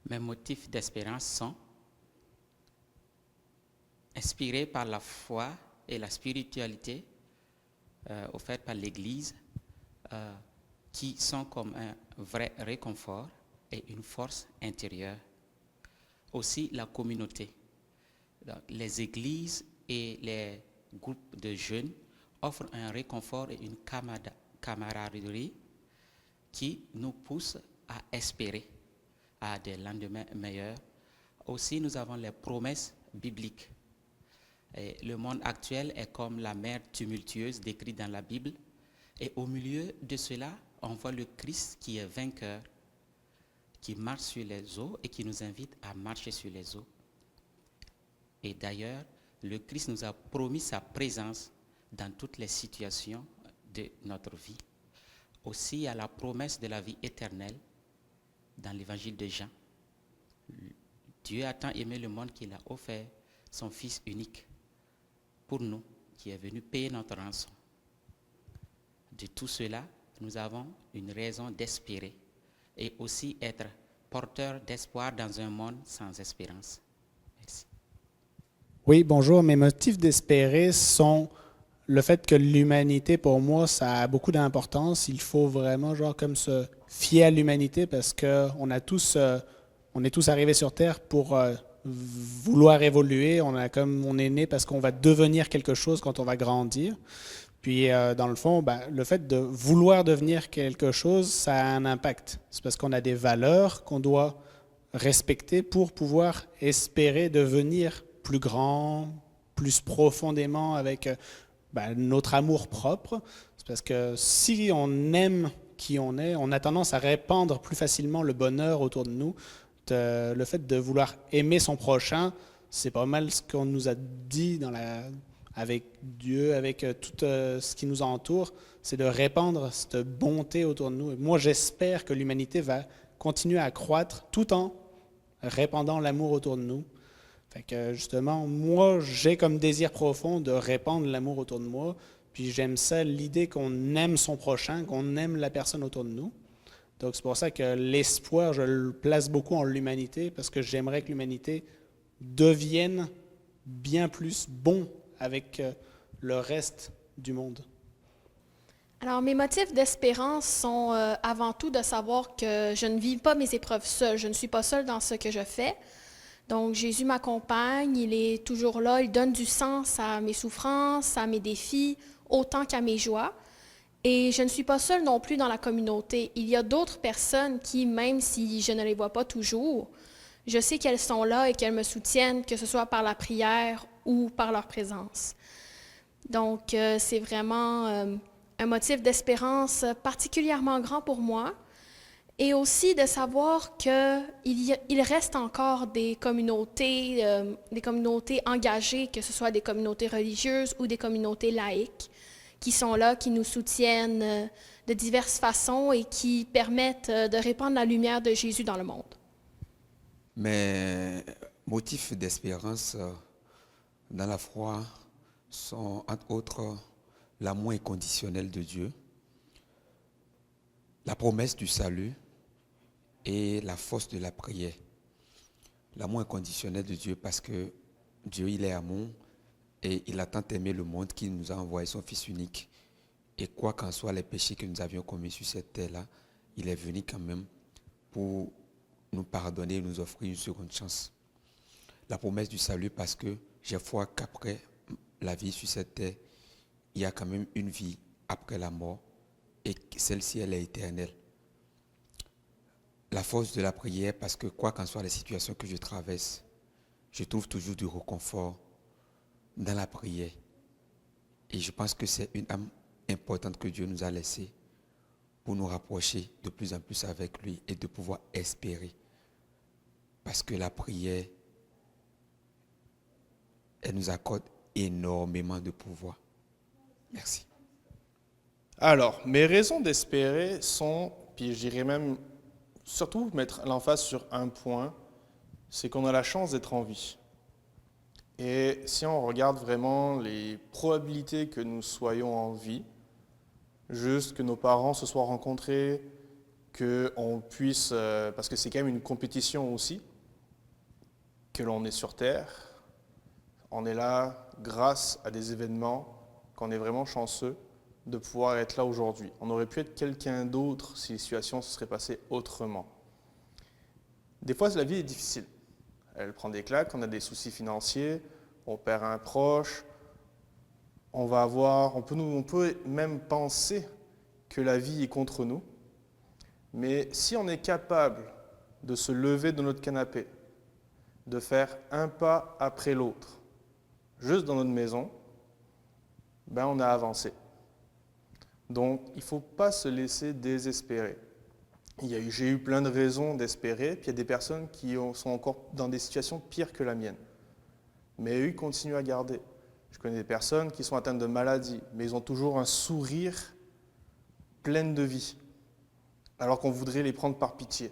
Mes motifs d'espérance sont inspirés par la foi et la spiritualité offertes par l'Église, qui sont comme un vrai réconfort et une force intérieure. Aussi la communauté. Donc, les églises et les groupes de jeunes offrent un réconfort et une camaraderie qui nous poussent à espérer à des lendemains meilleurs. Aussi, nous avons les promesses bibliques. Et le monde actuel est comme la mer tumultueuse décrite dans la Bible. Et au milieu de cela, on voit le Christ qui est vainqueur, qui marche sur les eaux et qui nous invite à marcher sur les eaux. Et d'ailleurs, le Christ nous a promis sa présence dans toutes les situations de notre vie. Aussi, il y a la promesse de la vie éternelle dans l'évangile de Jean. Dieu a tant aimé le monde qu'il a offert son Fils unique pour nous, qui est venu payer notre rançon. De tout cela, nous avons une raison d'espérer et aussi être porteurs d'espoir dans un monde sans espérance. Merci. Oui, bonjour. Mes motifs d'espérer sont le fait que l'humanité, pour moi, ça a beaucoup d'importance. Il faut vraiment, comme se fier à l'humanité parce qu'on a tous, on est tous arrivés sur Terre pour vouloir évoluer. On est né parce qu'on va devenir quelque chose quand on va grandir. Puis, dans le fond, le fait de vouloir devenir quelque chose, ça a un impact. C'est parce qu'on a des valeurs qu'on doit respecter pour pouvoir espérer devenir plus grand, plus profondément avec notre amour propre. C'est parce que si on aime qui on est, on a tendance à répandre plus facilement le bonheur autour de nous. Le fait de vouloir aimer son prochain, c'est pas mal ce qu'on nous a dit avec Dieu, avec tout ce qui nous entoure, c'est de répandre cette bonté autour de nous. Et moi, j'espère que l'humanité va continuer à croître tout en répandant l'amour autour de nous. Fait que justement, moi, j'ai comme désir profond de répandre l'amour autour de moi. Puis j'aime ça, l'idée qu'on aime son prochain, qu'on aime la personne autour de nous. Donc c'est pour ça que l'espoir, je le place beaucoup en l'humanité, parce que j'aimerais que l'humanité devienne bien plus bon avec le reste du monde. Alors, mes motifs d'espérance sont avant tout de savoir que je ne vis pas mes épreuves seule. Je ne suis pas seule dans ce que je fais. Donc, Jésus m'accompagne, il est toujours là, il donne du sens à mes souffrances, à mes défis, autant qu'à mes joies. Et je ne suis pas seule non plus dans la communauté. Il y a d'autres personnes qui, même si je ne les vois pas toujours, je sais qu'elles sont là et qu'elles me soutiennent, que ce soit par la prière ou par leur présence. Donc, c'est vraiment un motif d'espérance particulièrement grand pour moi. Et aussi de savoir qu'il reste encore des communautés engagées, que ce soit des communautés religieuses ou des communautés laïques, qui sont là, qui nous soutiennent de diverses façons et qui permettent de répandre la lumière de Jésus dans le monde. Mes motifs d'espérance dans la foi sont entre autres l'amour inconditionnel de Dieu, la promesse du salut et la force de la prière. L'amour inconditionnel de Dieu parce que Dieu, il est amour et il a tant aimé le monde qu'il nous a envoyé son Fils unique. Et quoi qu'en soient les péchés que nous avions commis sur cette terre-là, il est venu quand même pour nous pardonner et nous offrir une seconde chance. La promesse du salut parce que j'ai foi qu'après la vie sur cette terre, il y a quand même une vie après la mort et celle-ci, elle est éternelle. La force de la prière parce que quoi qu'en soient les situations que je traverse, je trouve toujours du réconfort dans la prière. Et je pense que c'est une âme importante que Dieu nous a laissée pour nous rapprocher de plus en plus avec lui et de pouvoir espérer. Parce que la prière, elle nous accorde énormément de pouvoir. Merci. Alors, mes raisons d'espérer sont, puis je dirais même, surtout mettre l'emphase sur un point, c'est qu'on a la chance d'être en vie. Et si on regarde vraiment les probabilités que nous soyons en vie, juste que nos parents se soient rencontrés, qu'on puisse, parce que c'est quand même une compétition aussi, que l'on est sur Terre, on est là grâce à des événements, qu'on est vraiment chanceux de pouvoir être là aujourd'hui. On aurait pu être quelqu'un d'autre si les situations se seraient passées autrement. Des fois, la vie est difficile. Elle prend des claques, on a des soucis financiers, on perd un proche, on peut même penser que la vie est contre nous. Mais si on est capable de se lever de notre canapé, de faire un pas après l'autre, juste dans notre maison, on a avancé. Donc, il ne faut pas se laisser désespérer. J'ai eu plein de raisons d'espérer, puis il y a des personnes qui sont encore dans des situations pires que la mienne. Mais eux, ils continuent à garder. Je connais des personnes qui sont atteintes de maladies, mais ils ont toujours un sourire plein de vie, alors qu'on voudrait les prendre par pitié,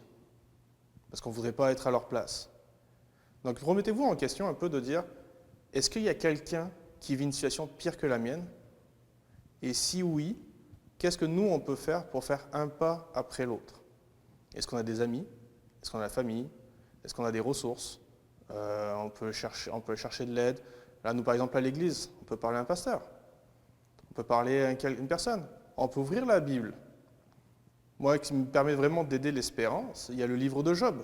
parce qu'on ne voudrait pas être à leur place. Donc remettez-vous en question un peu de dire, est-ce qu'il y a quelqu'un qui vit une situation pire que la mienne? Et si oui, qu'est-ce que nous, on peut faire pour faire un pas après l'autre? Est-ce qu'on a des amis? Est-ce qu'on a la famille? Est-ce qu'on a des ressources? On peut chercher de l'aide. Là, nous, par exemple, à l'église, on peut parler à un pasteur. On peut parler à une personne. On peut ouvrir la Bible. Moi, qui me permet vraiment d'aider l'espérance, il y a le livre de Job.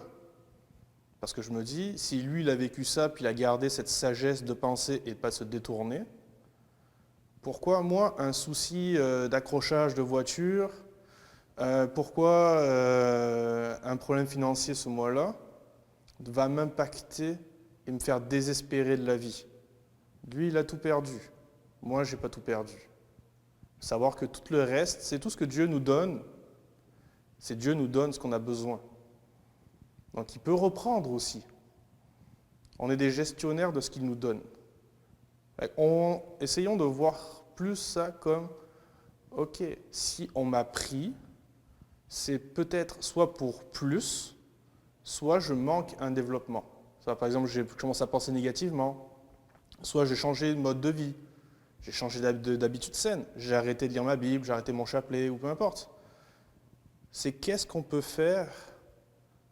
Parce que je me dis, si lui, il a vécu ça, puis il a gardé cette sagesse de penser et de ne pas se détourner, pourquoi, moi, un souci d'accrochage de voiture, pourquoi un problème financier ce mois-là va m'impacter et me faire désespérer de la vie? Lui, il a tout perdu. Moi, je n'ai pas tout perdu. Savoir que tout le reste, c'est tout ce que Dieu nous donne. C'est Dieu nous donne ce qu'on a besoin. Donc, il peut reprendre aussi. On est des gestionnaires de ce qu'il nous donne. Essayons de voir plus ça comme, ok, si on m'a pris, c'est peut-être soit pour plus, soit je manque un développement. Soit, par exemple, je commence à penser négativement, soit j'ai changé de mode de vie, j'ai changé d'habitude saine, j'ai arrêté de lire ma Bible, j'ai arrêté mon chapelet, ou peu importe. C'est qu'est-ce qu'on peut faire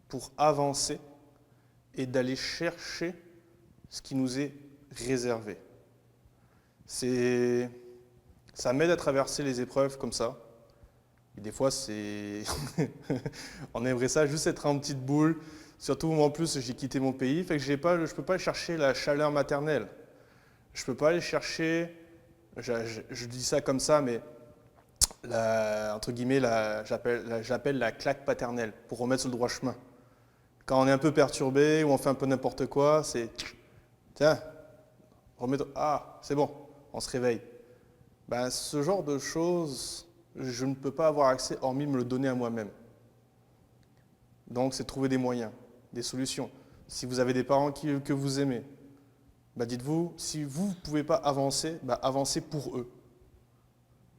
pour avancer et d'aller chercher ce qui nous est réservé. Ça m'aide à traverser les épreuves comme ça. Et des fois, on aimerait ça juste être en petite boule. Surtout, moi, en plus, j'ai quitté mon pays. Fait que je ne peux pas aller chercher la chaleur maternelle. Je ne peux pas aller chercher, je dis ça comme ça, mais entre guillemets, j'appelle la claque paternelle pour remettre sur le droit chemin. Quand on est un peu perturbé ou on fait un peu n'importe quoi, c'est tiens, c'est bon, on se réveille. Ce genre de choses, je ne peux pas avoir accès hormis me le donner à moi-même. Donc, c'est trouver des moyens, des solutions. Si vous avez des parents que vous aimez, dites-vous, si vous ne pouvez pas avancer, avancez pour eux.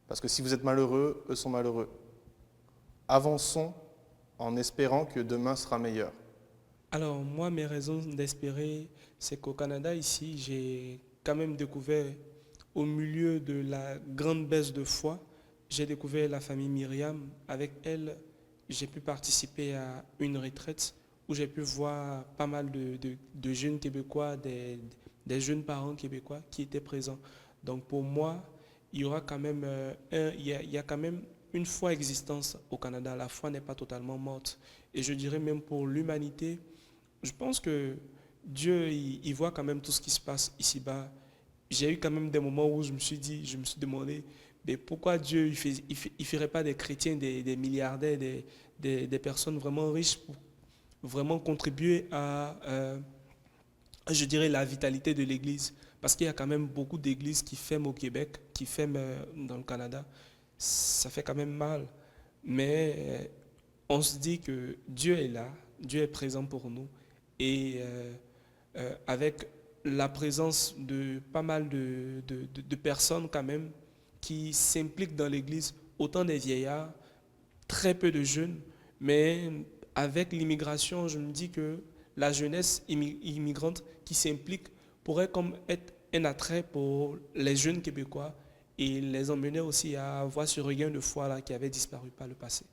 Parce que si vous êtes malheureux, eux sont malheureux. Avançons en espérant que demain sera meilleur. Alors, moi, mes raisons d'espérer, c'est qu'au Canada, ici, j'ai quand même découvert, au milieu de la grande baisse de foi, j'ai découvert la famille Myriam. Avec elle, j'ai pu participer à une retraite où j'ai pu voir pas mal de jeunes Québécois, des jeunes parents québécois qui étaient présents. Donc, pour moi, il y aura quand même il y a quand même une foi existence au Canada. La foi n'est pas totalement morte. Et je dirais même pour l'humanité, je pense que Dieu, il voit quand même tout ce qui se passe ici-bas. J'ai eu quand même des moments où je me suis demandé, mais pourquoi Dieu il ferait pas des chrétiens, des milliardaires, des personnes vraiment riches pour vraiment contribuer à, je dirais, la vitalité de l'Église. Parce qu'il y a quand même beaucoup d'églises qui ferment au Québec, qui ferment dans le Canada. Ça fait quand même mal. Mais on se dit que Dieu est là, Dieu est présent pour nous. Et avec la présence de pas mal de personnes quand même qui s'impliquent dans l'Église, autant des vieillards, très peu de jeunes, mais avec l'immigration, je me dis que la jeunesse immigrante qui s'implique pourrait comme être un attrait pour les jeunes Québécois et les emmener aussi à avoir ce regain de foi là qui avait disparu par le passé.